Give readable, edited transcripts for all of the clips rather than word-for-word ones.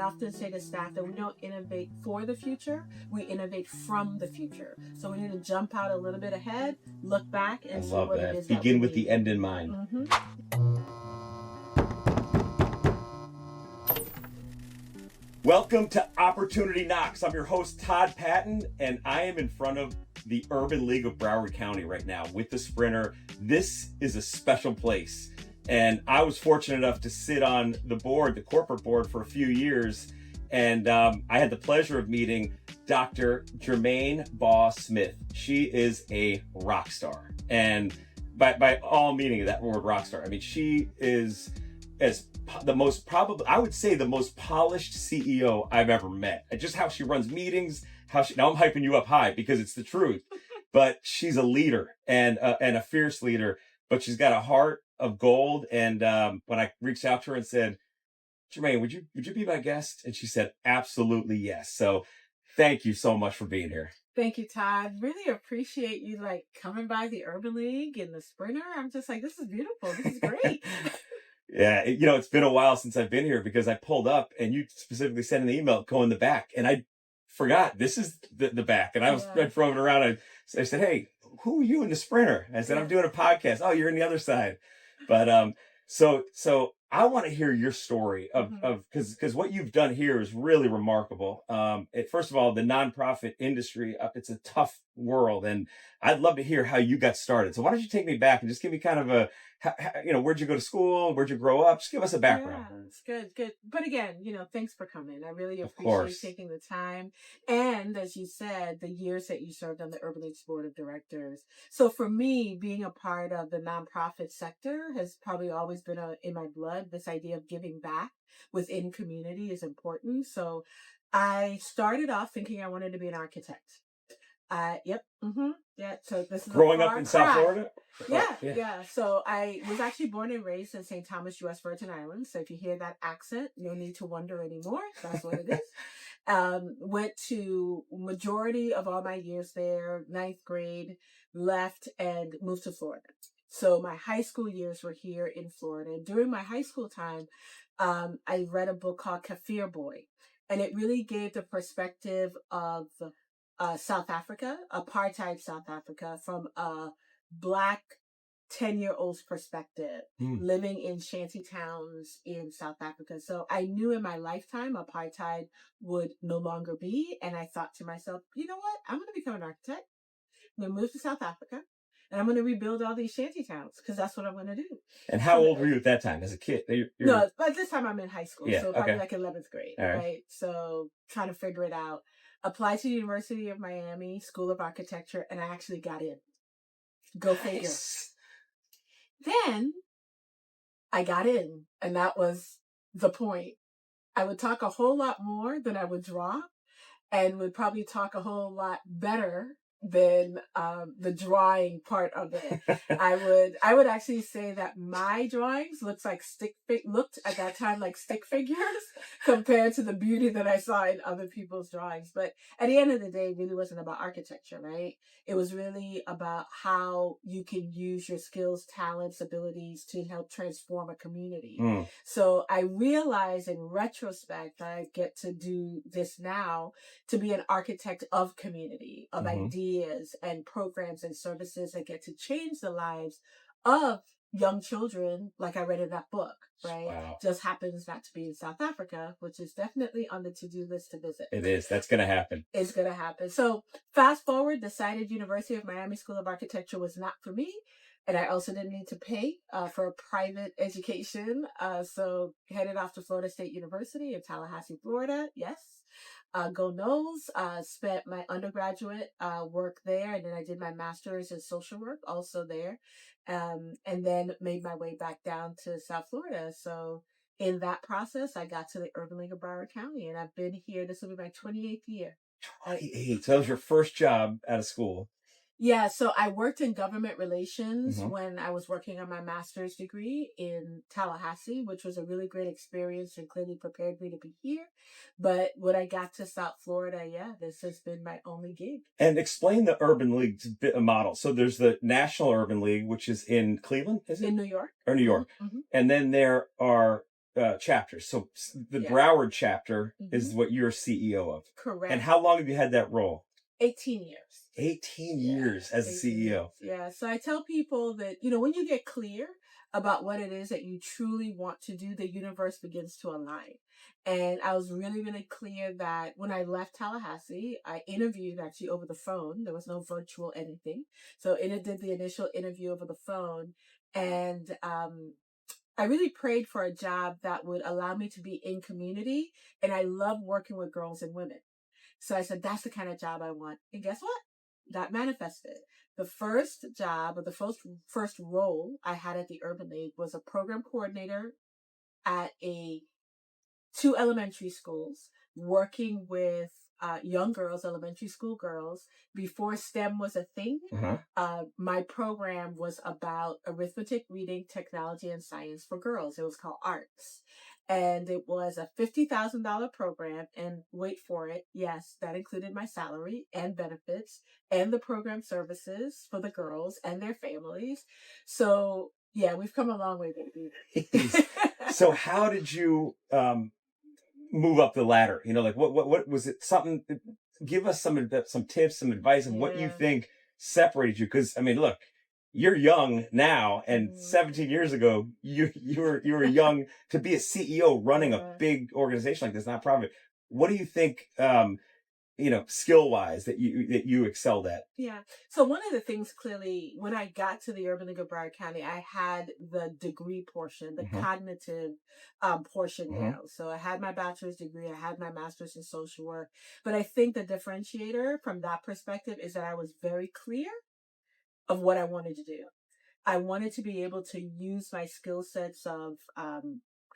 often say to staff that we don't innovate for the future, we innovate from the future. So we need to jump out a little bit ahead, look back, and see what it is. Begin with the end in mind. Welcome to Opportunity Knocks. I'm your host, Todd Patton, and I am in front of the Urban League of Broward County right now with the Sprinter. This is a special place. And I was fortunate enough to sit on the board, the corporate board, for a few years. And I had the pleasure of meeting Dr. Germaine Smith. She is a rock star. And by all meaning of that word rock star, I mean, she is the most polished CEO I've ever met. Just how she runs meetings, now I'm hyping you up high because it's the truth, but she's a leader and a fierce leader, but she's got a heart of gold. And when I reached out to her and said, Germaine, would you be my guest? And she said, absolutely yes. So thank you so much for being here. Thank you, Todd. Really appreciate you coming by the Urban League and the Sprinter. I'm just this is beautiful. This is great. Yeah, it's been a while since I've been here because I pulled up and you specifically sent an email, go in the back. And I forgot, this is the back. And I drove it around. I said, hey, who are you in the Sprinter? I said, I'm doing a podcast. Oh, you're in the other side. But so I want to hear your story of because what you've done here is really remarkable. First of all, the nonprofit industry, it's a tough world. And I'd love to hear how you got started. So why don't you take me back and just give me kind of where'd you go to school? Where'd you grow up? Just give us a background. Yeah, it's good. But again, thanks for coming. I really appreciate taking the time. And as you said, the years that you served on the Urban League's board of directors. So for me, being a part of the nonprofit sector has probably always been in my blood. This idea of giving back within community is important. So I started off thinking I wanted to be an architect. Yeah. So this is growing up in South Florida. Yeah. So I was actually born and raised in St. Thomas, U.S. Virgin Islands. So if you hear that accent, no need to wonder anymore. That's what it is. Went to majority of all my years there, 9th grade, left and moved to Florida. So my high school years were here in Florida. And during my high school time, I read a book called Kafir Boy. And it really gave the perspective of South Africa, apartheid South Africa, from a Black 10-year-old's perspective, living in shanty towns in South Africa. So I knew in my lifetime apartheid would no longer be. And I thought to myself, you know what? I'm going to become an architect. I'm going to move to South Africa. And I'm going to rebuild all these shanty towns because that's what I'm going to do. And how old were you at that time as a kid? No, by this time I'm in high school. So probably 11th grade. Right. So trying to figure it out. Applied to the University of Miami School of Architecture, and I actually got in. Go figure. Then I got in, and that was the point. I would talk a whole lot more than I would draw, and would probably talk a whole lot better than the drawing part of it. I would actually say that my drawings looked at that time like stick figures compared to the beauty that I saw in other people's drawings. But at the end of the day, it really wasn't about architecture, right? It was really about how you can use your skills, talents, abilities to help transform a community. So I realize in retrospect that I get to do this now to be an architect of community, of ideas and programs and services that get to change the lives of young children, like I read in that book, right? Wow. Just happens not to be in South Africa, which is definitely on the to-do list to visit. It is. That's going to happen. It's going to happen. So fast forward, decided University of Miami School of Architecture was not for me. And I also didn't need to pay for a private education. So headed off to Florida State University in Tallahassee, Florida. Yes. Go Noles. Spent my undergraduate work there, and then I did my master's in social work also there, and then made my way back down to South Florida. So in that process, I got to the Urban League of Broward County, and I've been here. This will be my 28th year. 28. So that was your first job out of school. Yeah, so I worked in government relations when I was working on my master's degree in Tallahassee, which was a really great experience and clearly prepared me to be here. But when I got to South Florida, this has been my only gig. And explain the Urban League model. So there's the National Urban League, which is in Cleveland, is it? In New York. Or New York. And then there are chapters. So the Yeah. Broward chapter is what you're CEO of. Correct. And how long have you had that role? 18 years. 18 years as a 18 CEO. years. Yeah. So I tell people that, when you get clear about what it is that you truly want to do, the universe begins to align. And I was really, really clear that when I left Tallahassee, I interviewed actually over the phone. There was no virtual anything. So I did the initial interview over the phone. And I really prayed for a job that would allow me to be in community. And I love working with girls and women. So I said, that's the kind of job I want. And guess what? That manifested. The first job, or the first role I had at the Urban League, was a program coordinator at two elementary schools, working with young girls, elementary school girls. Before STEM was a thing, my program was about arithmetic, reading, technology, and science for girls. It was called ARTS. And it was a $50,000 program. And wait for it, yes, that included my salary and benefits and the program services for the girls and their families. So, yeah, we've come a long way, baby. So how did you move up the ladder? Like what was it? Something? Give us some tips, some advice of what you think separated you. Because look, you're young now, and 17 years ago, you were young to be a CEO running a big organization like this, nonprofit. What do you think? Skill wise that you excelled at? Yeah. So one of the things, clearly, when I got to the Urban League of Broward County, I had the degree portion, the cognitive portion down. So I had my bachelor's degree, I had my master's in social work. But I think the differentiator from that perspective is that I was very clear of what I wanted to do. I wanted to be able to use my skill sets of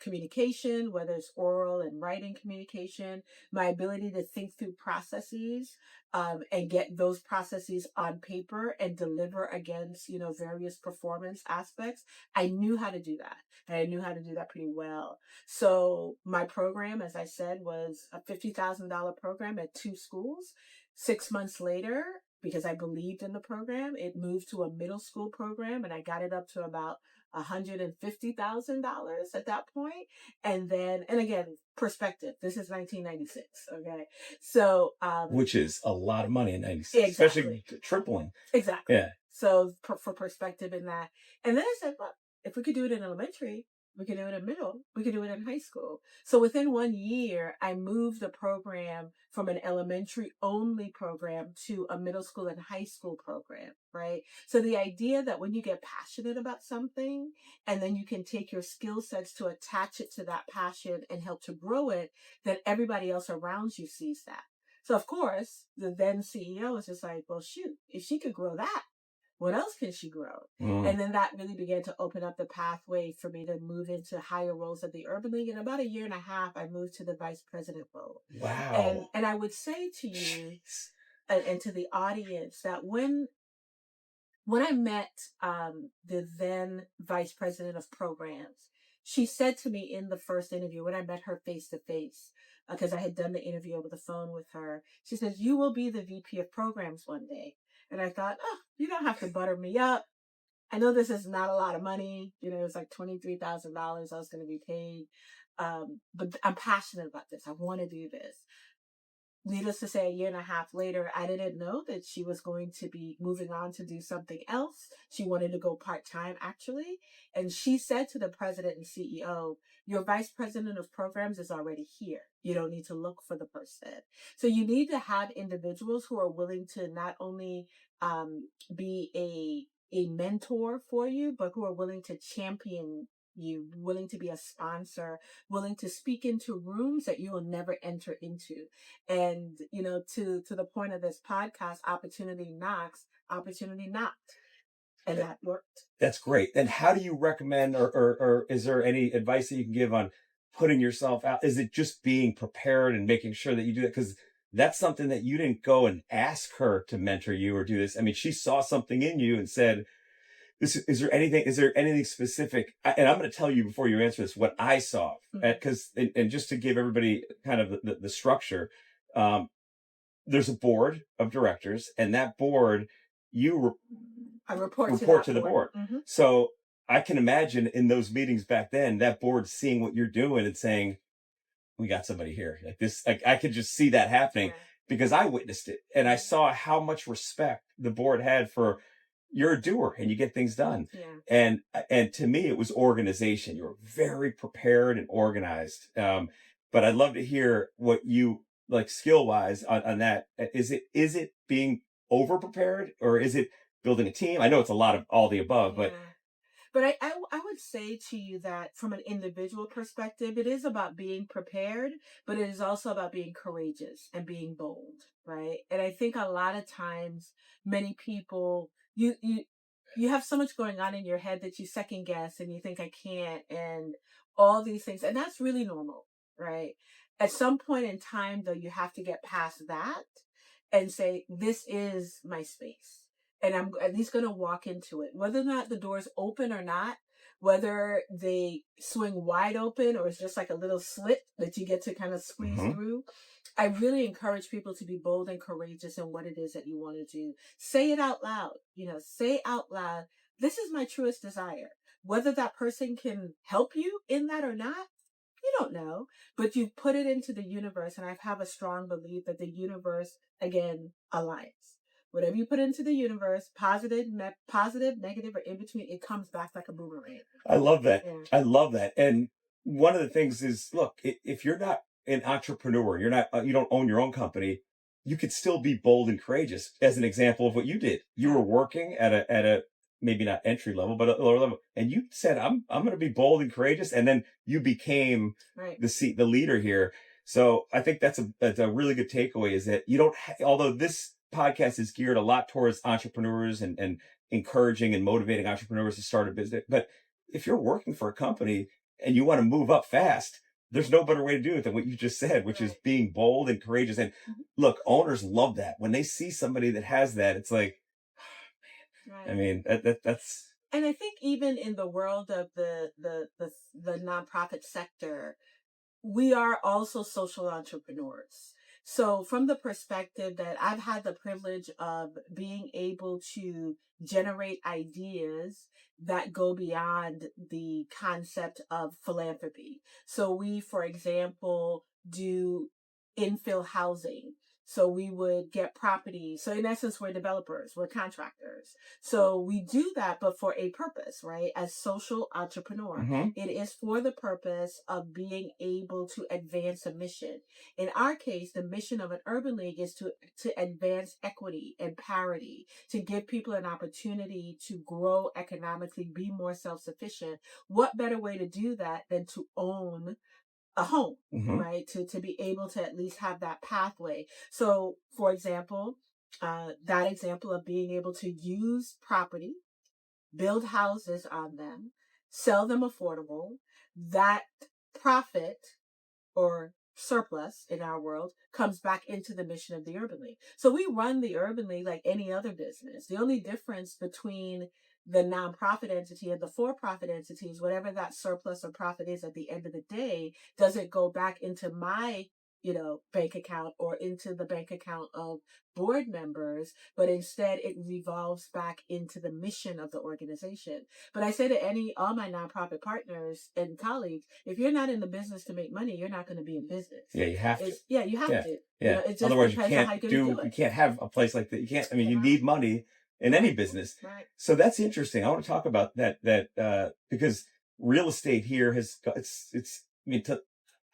communication, whether it's oral and writing communication, my ability to think through processes and get those processes on paper and deliver against, various performance aspects. I knew how to do that. And I knew how to do that pretty well. So my program, as I said, was a $50,000 program at two schools. 6 months later, because I believed in the program, it moved to a middle school program, and I got it up to about $150,000 at that point. And again, perspective. This is 1996. Okay. So, which is a lot of money in 96, exactly. Especially tripling. Exactly. Yeah. So for perspective in that. And then I said, look, if we could do it in elementary, we could do it in middle, we could do it in high school. So within 1 year, I moved the program from an elementary only program to a middle school and high school program, right? So the idea that when you get passionate about something and then you can take your skill sets to attach it to that passion and help to grow it, then everybody else around you sees that. So of course, the then CEO was just like, well, shoot, if she could grow that, what else can she grow? And then that really began to open up the pathway for me to move into higher roles at the Urban League. In about 1.5 years, I moved to the vice president role. Wow. And I would say to you and to the audience that when I met the then vice president of programs, she said to me in the first interview, when I met her face to face, because I had done the interview over the phone with her, she says, you will be the VP of programs one day. And I thought, oh, you don't have to butter me up. I know this is not a lot of money. It was like $23,000 I was going to be paid. But I'm passionate about this. I want to do this. Needless to say, 1.5 years later, I didn't know that she was going to be moving on to do something else. She wanted to go part-time, actually. And she said to the president and CEO, your vice president of programs is already here. You don't need to look for the person. So you need to have individuals who are willing to not only be a mentor for you, but who are willing to champion you, willing to be a sponsor, willing to speak into rooms that you will never enter into. And, to the point of this podcast, opportunity knocks, opportunity knocked. And that worked. That's great. And how do you recommend, or is there any advice that you can give on putting yourself out? Is it just being prepared and making sure that you do that? Because that's something that you didn't go and ask her to mentor you or do this. She saw something in you and said, is there anything specific? And I'm going to tell you before you answer this, what I saw, because, and just to give everybody kind of the structure, there's a board of directors, and that board, I report to the board. So I can imagine in those meetings back then, that board seeing what you're doing and saying, we got somebody here like this. Like I could just see that happening because I witnessed it and I saw how much respect the board had for you're a doer and you get things done. And to me, it was organization. You were very prepared and organized. But I'd love to hear what you like skill wise on that. Is it being over prepared or is it building a team? I know it's a lot of all the above, but I would say to you that from an individual perspective, it is about being prepared, but it is also about being courageous and being bold, right? And I think a lot of times, many people, you have so much going on in your head that you second guess and you think I can't and all these things. And that's really normal, right? At some point in time, though, you have to get past that and say, this is my space and I'm at least going to walk into it. Whether or not the door's open or not, whether they swing wide open or it's just like a little slit that you get to kind of squeeze through, I really encourage people to be bold and courageous in what it is that you want to do. Say it out loud. Say out loud, this is my truest desire. Whether that person can help you in that or not, you don't know, but you put it into the universe. And I have a strong belief that the universe, again, aligns. Whatever you put into the universe, positive, negative, or in between, it comes back like a boomerang. I love that. Yeah. I love that. And one of the things is, look, if you're not an entrepreneur, you're not, you don't own your own company, you could still be bold and courageous. As an example of what you did, you were working at a maybe not entry level, but a lower level, and you said, "I'm going to be bold and courageous," and then you became the leader here. So I think that's a really good takeaway. Is that you don't, although this podcast is geared a lot towards entrepreneurs and encouraging and motivating entrepreneurs to start a business. But if you're working for a company and you want to move up fast, there's no better way to do it than what you just said, which is being bold and courageous. And look, owners love that. When they see somebody that has that, it's like, oh, man. I mean, that's. And I think even in the world of the nonprofit sector, we are also social entrepreneurs. So from the perspective that I've had the privilege of being able to generate ideas that go beyond the concept of philanthropy. So we, for example, do infill housing. So we would get property. So in essence, we're developers, we're contractors. So we do that, but for a purpose, right? As social entrepreneur, it is for the purpose of being able to advance a mission. In our case, the mission of an urban league is to advance equity and parity, to give people an opportunity to grow economically, be more self-sufficient. What better way to do that than to own a home, right? To be able to at least have that pathway. So, for example, that example of being able to use property, build houses on them, sell them affordable, that profit or surplus in our world comes back into the mission of the Urban League. So we run the Urban League like any other business. The only difference between the nonprofit entity and the for-profit entities, whatever that surplus or profit is at the end of the day, doesn't go back into my bank account or into the bank account of board members, but instead it revolves back into the mission of the organization. But I say to all my nonprofit partners and colleagues, if you're not in the business to make money, you're not going to be in business. Yeah, you have to. You have to. Yeah. It just otherwise depends on how you're you do it. can't have a place like that. You can't. I mean, you need money in any business. Right. So that's interesting. I want to talk about that because real estate here has it's. I mean,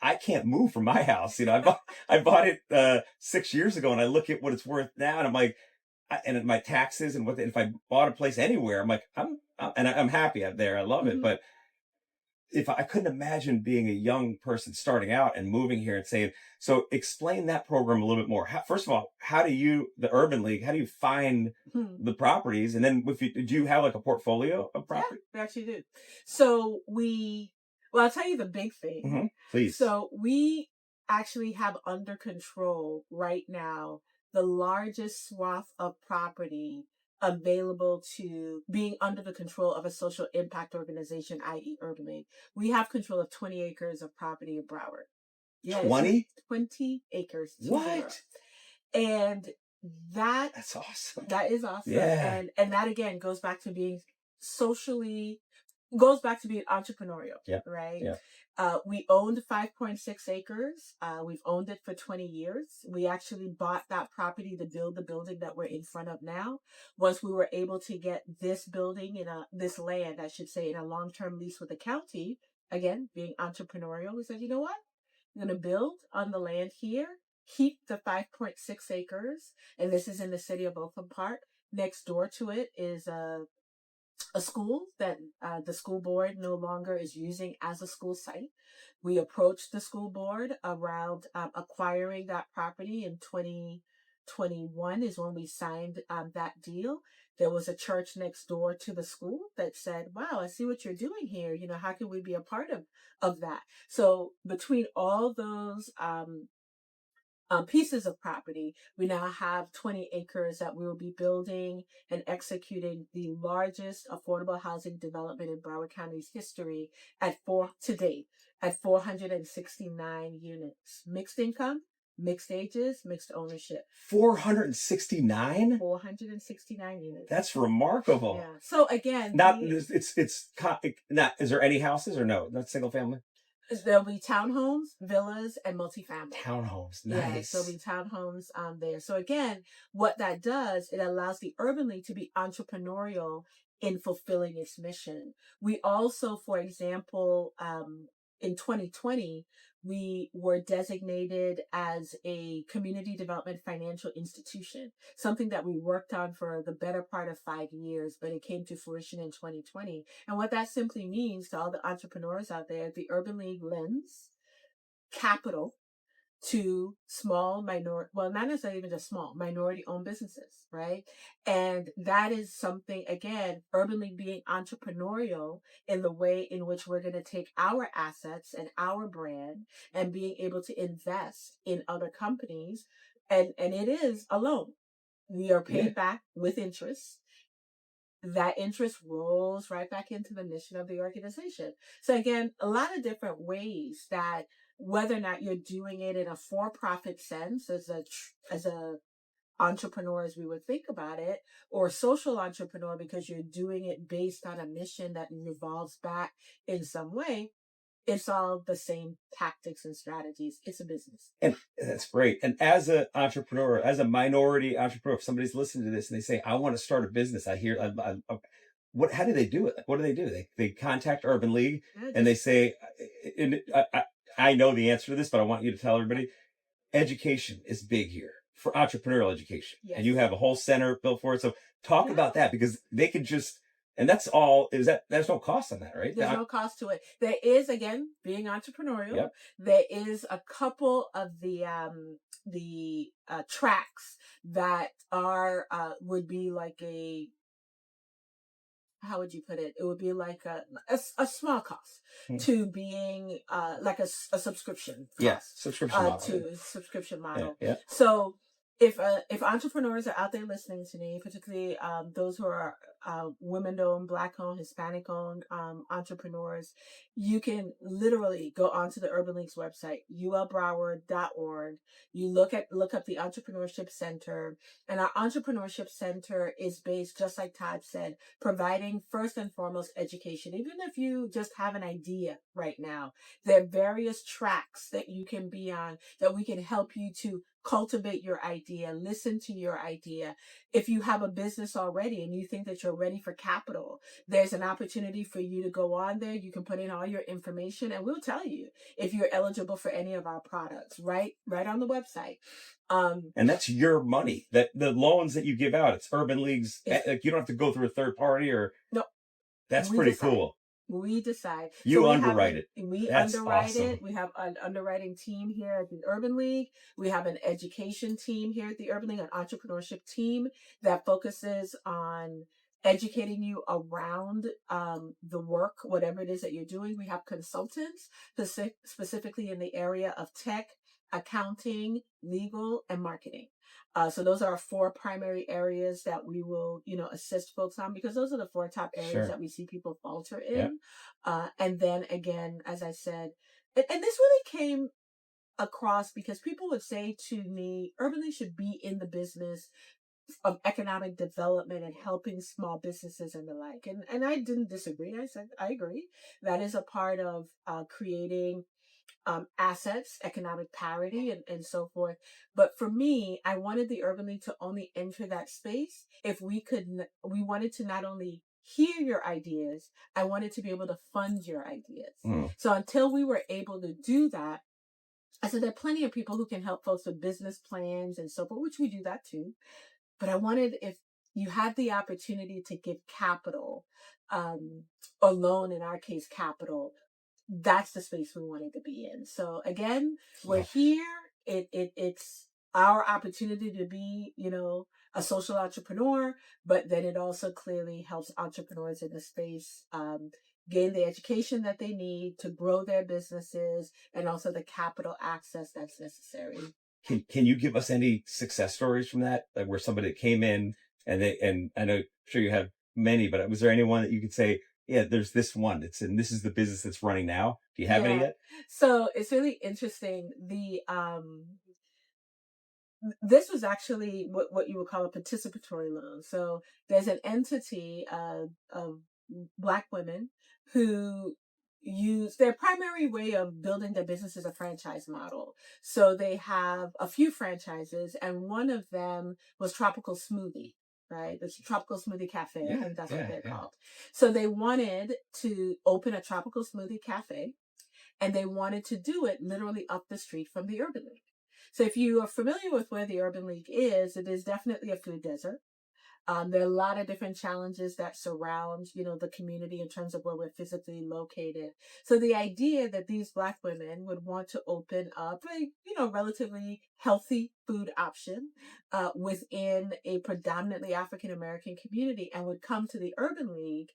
I can't move from my house. I bought it 6 years ago, and I look at what it's worth now, and I'm like, and my taxes and if I bought a place anywhere, I'm like, I'm happy out there. I love it, but if I couldn't imagine being a young person starting out and moving here and saying, so explain that program a little bit more. First of all, how do you, the Urban League, how do you find the properties? And then do you have like a portfolio of property? Yeah, we actually do. So I'll tell you the big thing. Please. So we actually have under control right now the largest swath of property available to being under the control of a social impact organization, i.e. Urban League. We have control of 20 acres of property in Broward. Yeah, 20? 20 acres. What? And that's awesome. That is awesome. Yeah. And that again goes back to being socially goes back to being entrepreneurial, Yeah. right? Yeah. We owned 5.6 acres. We've owned it for 20 years. We actually bought that property to build the building that we're in front of now. Once we were able to get this building this land, I should say, in a long-term lease with the county, again, being entrepreneurial, we said, you know what? I'm going to build on the land here, keep the 5.6 acres, and this is in the city of Oakland Park. Next door to it is a school that the school board no longer is using as a school site. We approached the school board around acquiring that property in 2021 is when we signed that deal. There was a church next door to the school that said, wow, I see what you're doing here. You know, how can we be a part of that? So between all those pieces of property, we now have 20 acres that we will be building and executing the largest affordable housing development in Broward County's history to date at 469 units. Mixed income, mixed ages, mixed ownership. 469? 469 units. That's remarkable. Yeah. So again, it's not, is there any houses or no? Not single family? There'll be townhomes, villas, and multifamily. Townhomes, nice. Yeah, there'll be townhomes there. So again, what that does, it allows the Urban League to be entrepreneurial in fulfilling its mission. We also, for example, in 2020, we were designated as a community development financial institution, something that we worked on for the better part of 5 years, but it came to fruition in 2020. And what that simply means to all the entrepreneurs out there, the Urban League lends capital to small not necessarily even just small, minority owned businesses, right? And that is something, again, Urban League being entrepreneurial in the way in which we're going to take our assets and our brand and being able to invest in other companies. And it is a loan. We are paid back with interest. That interest rolls right back into the mission of the organization. So again, a lot of different ways that whether or not you're doing it in a for-profit sense as a entrepreneur as we would think about it, or social entrepreneur because you're doing it based on a mission that revolves back in some way, it's all the same tactics and strategies. It's a business. And that's great. And as an entrepreneur, as a minority entrepreneur, if somebody's listening to this and they say, I want to start a business, how do they do it? What do? They contact Urban League and they say, I know the answer to this, but I want you to tell everybody, education is big here for entrepreneurial education. Yes. And you have a whole center built for it. So talk about that, because they could just, and that's all, there's no cost on that, right? There's no cost to it. There is, again, being entrepreneurial. Yep. There is a couple of the tracks that would be like how would you put it? It would be like a small cost to being like a subscription cost. Yeah, subscription model. To a subscription model. Yeah. So if entrepreneurs are out there listening to me, particularly those who are women-owned, Black-owned, Hispanic-owned entrepreneurs, you can literally go onto the Urban League's website, ulbroward.org. You look up the Entrepreneurship Center, and our Entrepreneurship Center is based, just like Todd said, providing first and foremost education. Even if you just have an idea right now, there are various tracks that you can be on that we can help you to cultivate your idea, listen to your idea. If you have a business already and you think that you're ready for capital, there's an opportunity for you to go on there. You can put in all your information and we'll tell you if you're eligible for any of our products, right on the website. And that's your money, that the loans that you give out, it's Urban League's, you don't have to go through a third party or. No. That's pretty cool. We decide. You underwrite it. We underwrite it. We have an underwriting team here at the Urban League. We have an education team here at the Urban League, an entrepreneurship team that focuses on educating you around the work, whatever it is that you're doing. We have consultants specifically in the area of tech, accounting, legal, and marketing. So those are our 4 primary areas that we will, assist folks on, because those are the 4 top areas that we see people falter in. Yeah. And then again, as I said, and this really came across because people would say to me, Urban League should be in the business of economic development and helping small businesses and the like. And I didn't disagree. I said, I agree. That is a part of creating assets, economic parity, and so forth. But for me, I wanted the Urban League to only enter that space if we wanted to not only hear your ideas, I wanted to be able to fund your ideas. So until we were able to do that, I said there are plenty of people who can help folks with business plans and so forth, which we do that too. But I wanted, if you had the opportunity to give capital, or loan, in our case, capital, that's the space we wanted to be in. So again, we're here. It's our opportunity to be, a social entrepreneur, but then it also clearly helps entrepreneurs in the space gain the education that they need to grow their businesses and also the capital access that's necessary. Can you give us any success stories from that, like where somebody came in and I know, sure you have many, but was there anyone that you could say, yeah, there's this one this is the business that's running now? Do you have any yet? So it's really interesting. This was actually what you would call a participatory loan. So there's an entity of Black women who use their primary way of building their business is a franchise model. So they have a few franchises, and one of them was Tropical Smoothie, right? The Tropical Smoothie Cafe. I think that's what they're called. So they wanted to open a Tropical Smoothie Cafe, and they wanted to do it literally up the street from the Urban League. So if you are familiar with where the Urban League is, it is definitely a food desert. There are a lot of different challenges that surround, the community in terms of where we're physically located. So the idea that these Black women would want to open up a, relatively healthy food option within a predominantly African American community and would come to the Urban League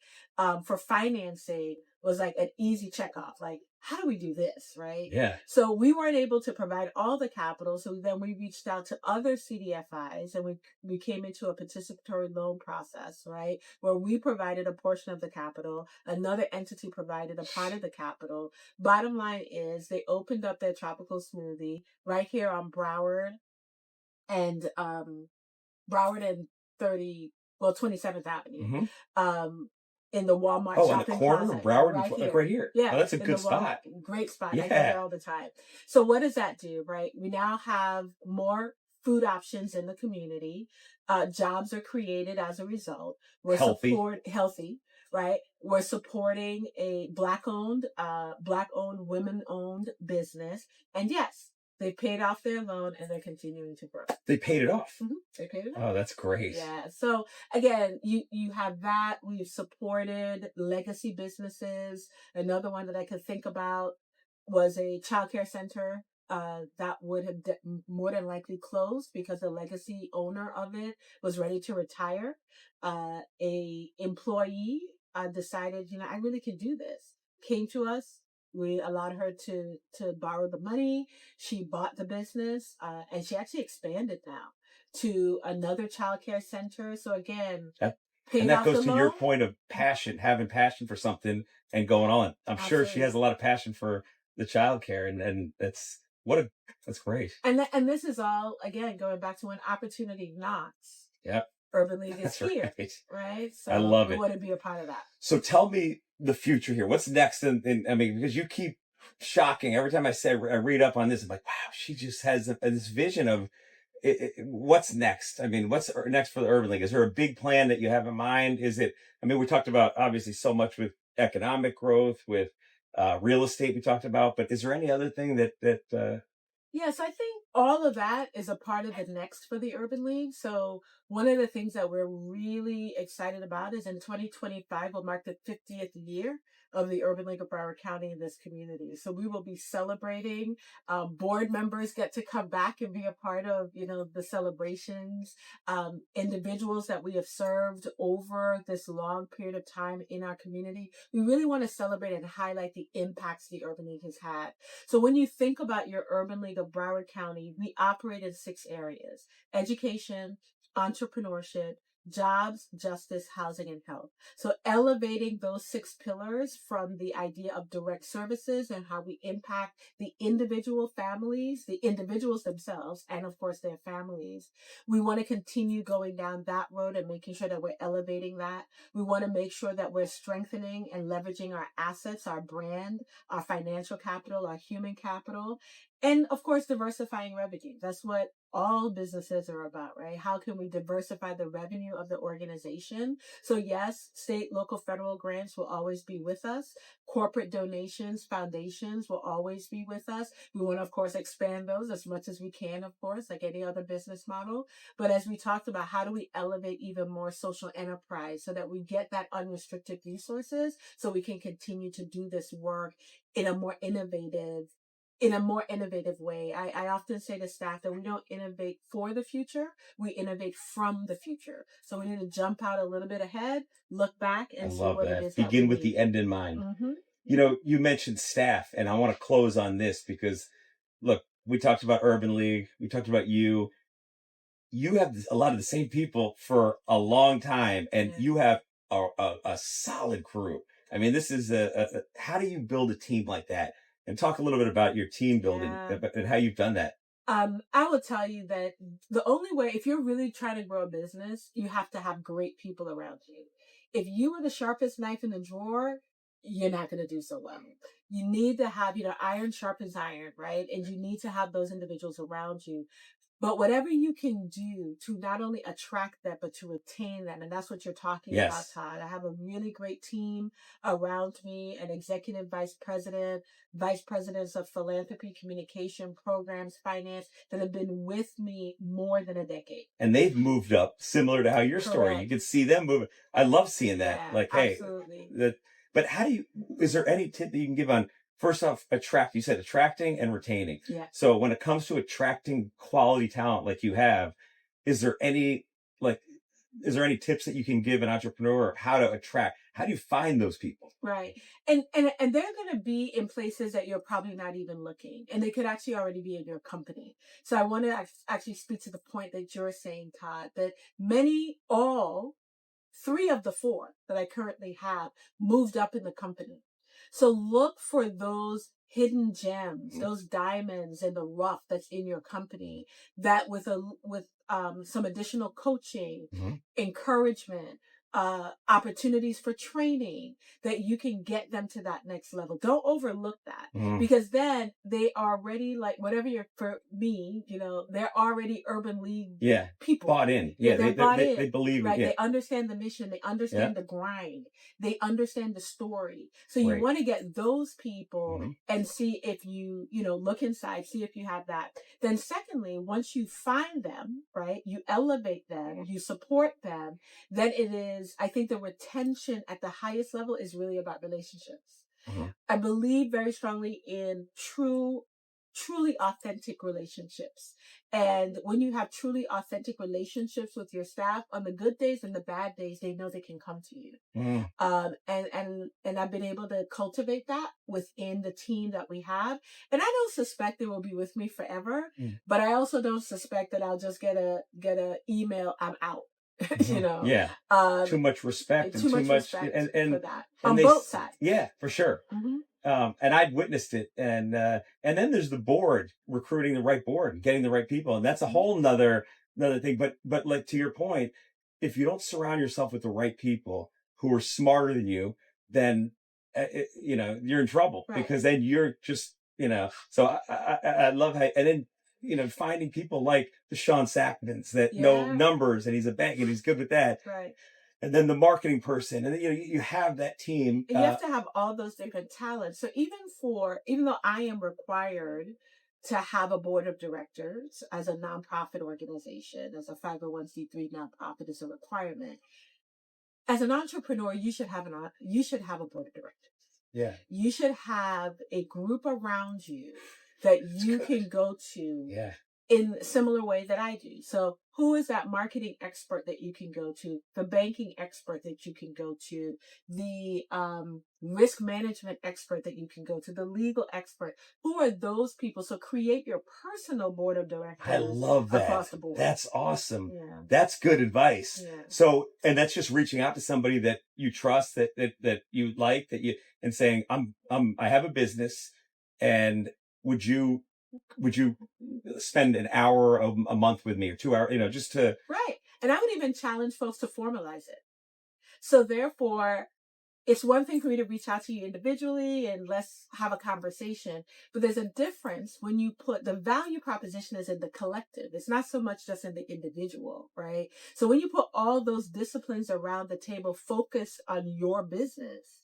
for financing was like an easy checkoff. Like, how do we do this, right? Yeah. So we weren't able to provide all the capital. So then we reached out to other CDFIs and we came into a participatory loan process, right? Where we provided a portion of the capital, another entity provided a part of the capital. Bottom line is they opened up their Tropical Smoothie right here on Broward and 27th Avenue. In the Walmart shopping in the corner plaza, of Broward, right here. Yeah, Oh, that's a good spot. Great spot. Yeah. I go there all the time. So what does that do, right? We now have more food options in the community. Jobs are created as a result. We're healthy, right? We're supporting a Black-owned, women-owned business. And yes, they paid off their loan and they're continuing to grow. They paid it off. Mm-hmm. They paid it off. Oh, that's great. Yeah. So again, you have that. We've supported legacy businesses. Another one that I could think about was a childcare center that would have more than likely closed because the legacy owner of it was ready to retire. A employee decided, I really can do this. Came to us. We allowed her to borrow the money. She bought the business, and she actually expanded now to another childcare center. So again, and that goes to your point of passion, having passion for something and going on. I'm sure she has a lot of passion for the childcare, and that's great. And this is all again going back to when opportunity knocks. Yep. Urban League is here, right? So I love it. We want to be a part of that. So tell me the future here. What's next? Because you keep shocking every time I read up on this. I'm like, wow, she just has this vision of what's next. What's next for the Urban League? Is there a big plan that you have in mind? Is it? We talked about obviously so much with economic growth, with real estate. We talked about, but is there any other thing that? Yes, I think all of that is a part of the next for the Urban League. So one of the things that we're really excited about is in 2025 will mark the 50th year of the Urban League of Broward County in this community. So we will be celebrating. Board members get to come back and be a part of, the celebrations. Individuals that we have served over this long period of time in our community. We really want to celebrate and highlight the impacts the Urban League has had. So when you think about your Urban League of Broward County, we operate in 6 areas: education, entrepreneurship, jobs, justice, housing, and health. So elevating those 6 pillars from the idea of direct services and how we impact the individual families, the individuals themselves, and of course their families. We want to continue going down that road and making sure that we're elevating that. We want to make sure that we're strengthening and leveraging our assets, our brand, our financial capital, our human capital, and of course, diversifying revenue. That's what all businesses are about, right? How can we diversify the revenue of the organization? So yes, state, local, federal grants will always be with us. Corporate donations, foundations will always be with us. We want to, of course, expand those as much as we can, of course, like any other business model. But as we talked about, how do we elevate even more social enterprise so that we get that unrestricted resources so we can continue to do this work in a more innovative way. I often say to staff that we don't innovate for the future, we innovate from the future. So we need to jump out a little bit ahead, look back, and see what it is that we Begin with need. the end in mind. Mm-hmm. You mentioned staff, and I want to close on this because, look, we talked about Urban League, we talked about you. You have a lot of the same people for a long time, and you have a solid crew. I mean, this is how do you build a team like that? And talk a little bit about your team building and how you've done that. I will tell you that the only way, if you're really trying to grow a business, you have to have great people around you. If you are the sharpest knife in the drawer, you're not going to do so well. You need to have, iron sharpens iron, right? And you need to have those individuals around you. But whatever you can do to not only attract that, but to retain them. And that's what you're talking about, Todd. I have a really great team around me, an executive vice president, vice presidents of philanthropy, communication, programs, finance that have been with me more than a decade. And they've moved up similar to how your story. You can see them moving. I love seeing that. Yeah, like, hey, absolutely. But is there any tip that you can give on, first off, you said attracting and retaining. Yeah. So when it comes to attracting quality talent like you have, is there any tips that you can give an entrepreneur how to attract? How do you find those people? Right. And they're going to be in places that you're probably not even looking, and they could actually already be in your company. So I want to actually speak to the point that you're saying, Todd, that all 3 of the 4 that I currently have moved up in the company. So look for those hidden gems, those diamonds in the rough that's in your company that with some additional coaching, encouragement, opportunities for training, that you can get them to that next level. Don't overlook that because then they already, like, whatever for me, they're already Urban League people. Bought in. Yeah, they're bought in. They believe right? it. They understand the mission. They understand the grind. They understand the story. So you want to get those people and see if you look inside, see if you have that. Then secondly, once you find them, right, you elevate them, you support them, then it is, I think the retention at the highest level is really about relationships. I believe very strongly in truly authentic relationships. And when you have truly authentic relationships with your staff, on the good days and the bad days, they know they can come to you. And I've been able to cultivate that within the team that we have. And I don't suspect they will be with me forever, but I also don't suspect that I'll just get a email, I'm out. Too much respect and too much respect and for that on both sides. Yeah, for sure. And I've witnessed it, and then there's the board, recruiting the right board and getting the right people, and that's a whole nother thing. But like, to your point, if you don't surround yourself with the right people who are smarter than you, then you're in trouble, because then you're just So I love how, and then finding people like the Sean Sackmans that know numbers, and he's a bank and he's good with that. Right. And then the marketing person, and then, you have that team. And you have to have all those different talents. So even though I am required to have a board of directors as a nonprofit organization, as a 501c3 nonprofit is a requirement. As an entrepreneur, you should have a board of directors. Yeah. You should have a group around you that you can go to in a similar way that I do. So who is that marketing expert that you can go to, the banking expert that you can go to, the risk management expert that you can go to, the legal expert? Who are those people? So create your personal board of directors. I love that. Across the board. That's awesome. Yeah. That's good advice. Yeah. So, and that's just reaching out to somebody that you trust, that you like, and saying, I have a business, and would you spend an hour a month with me, or 2 hours, just to. Right. And I would even challenge folks to formalize it. So therefore, it's one thing for me to reach out to you individually and let's have a conversation, but there's a difference when you put the value proposition is in the collective. It's not so much just in the individual, right? So when you put all those disciplines around the table, focus on your business,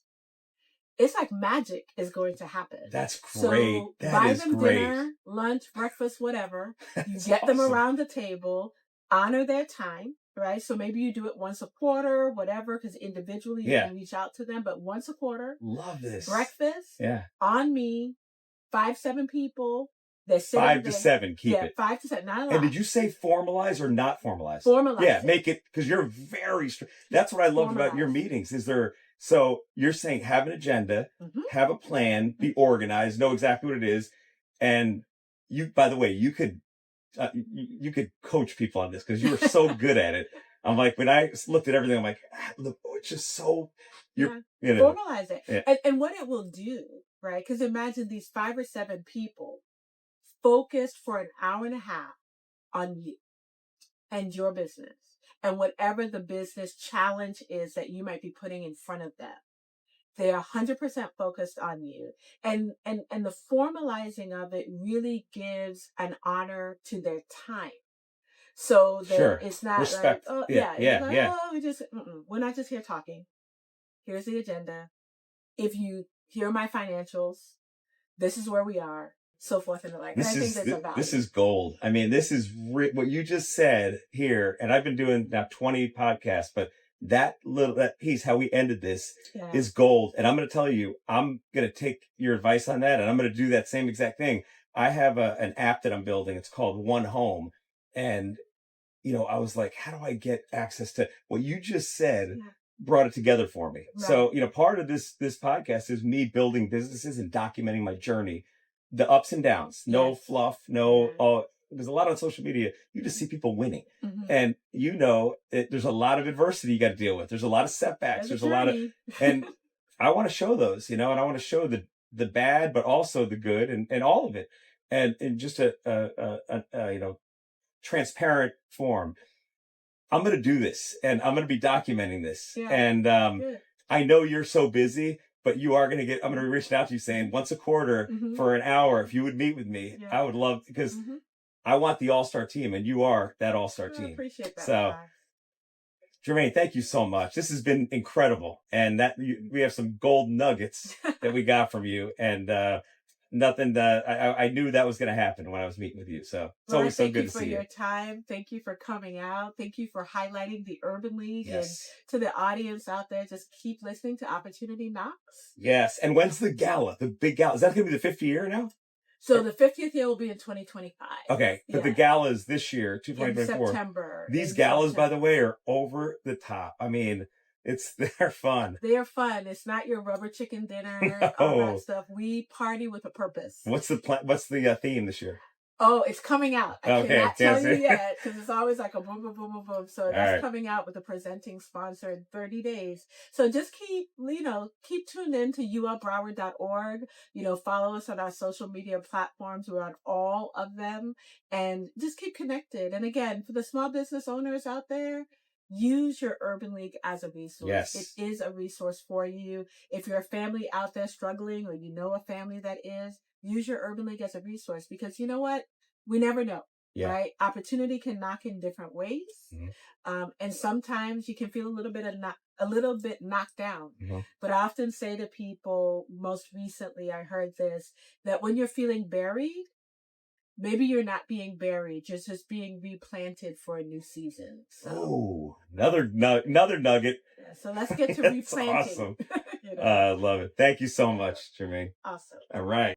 it's like magic is going to happen. That's great. So that buy is them great. Dinner, lunch, breakfast, whatever. You That's get them awesome. around the table, honor their time, right? So maybe you do it once a quarter, whatever, because individually you can reach out to them, but once a quarter. Love this. Breakfast. Yeah. On me, 5-7 people. They're 5 to 7, keep it. 5 to 7, not a lot. And did you say formalize or not formalize? Formalize. Yeah, make it, because you're very that's what I loved about your meetings. So you're saying have an agenda, have a plan, be organized, know exactly what it is. And you, by the way, you could coach people on this because you were so good at it. I'm like, when I looked at everything, I'm like, look, it's just so, formalize it. Yeah. And what it will do, right? Because imagine these 5 or 7 people focused for an hour and a half on you and your business and whatever the business challenge is that you might be putting in front of them. They're 100% focused on you. And the formalizing of it really gives an honor to their time. So that it's not respect. Like, oh, we're not just here talking. Here's the agenda. If you hear my financials, this is where we are, so forth and the like. And I think that's a value. This is gold. I mean, this is what you just said here. And I've been doing now 20 podcasts, but that piece, how we ended this, is gold. And I'm going to tell you, I'm going to take your advice on that, and I'm going to do that same exact thing. I have an app that I'm building. It's called One Home. And, I was like, how do I get access to what you just said? Brought it together for me. Right. So, part of this podcast is me building businesses and documenting my journey, the ups and downs, no fluff, there's a lot on social media. You just see people winning, and there's a lot of adversity you got to deal with. There's a lot of setbacks. There's a lot of, and I want to show those, and I want to show the bad, but also the good, and all of it, and in just a transparent form. I'm going to do this, and I'm going to be documenting this. Yeah. And I know you're so busy, but I'm going to be reaching out to you saying once a quarter for an hour, if you would meet with me, I would love, because I want the all-star team, and you are that all-star team. I appreciate that. So, Germaine, thank you so much. This has been incredible. And we have some gold nuggets that we got from you, and, nothing that I knew that was going to happen when I was meeting with you. So it's always so good to see you. Thank you for your time. Thank you for coming out. Thank you for highlighting the Urban League. Yes. And to the audience out there, just keep listening to Opportunity Knocks. Yes. And when's the gala? The big gala? Is that going to be the 50th year now? So the 50th year will be in 2025. Okay. But the gala is this year, 2024. In September. These galas, by the way, are over the top. I mean, they're fun. They're fun. It's not your rubber chicken dinner, all that stuff. We party with a purpose. What's the theme this year? Oh, it's coming out. I cannot tell you yet, because it's always like a boom, boom, boom, boom, boom. So that's coming out with a presenting sponsor in 30 days. So just keep tuned in to ulbroward.org. Follow us on our social media platforms. We're on all of them, and just keep connected. And again, for the small business owners out there, use your Urban League as a resource. Yes. It is a resource for you. If you're a family out there struggling, or you know a family that is, use your Urban League as a resource, because you know what? We never know, right? Opportunity can knock in different ways. And sometimes you can feel a little bit knocked down. But I often say to people, most recently I heard this, that when you're feeling buried, maybe you're not being buried, you're just being replanted for a new season. So, another nugget. Yeah, so let's get to replanting. Awesome. I love it. Thank you so much, Germaine. Awesome. All right.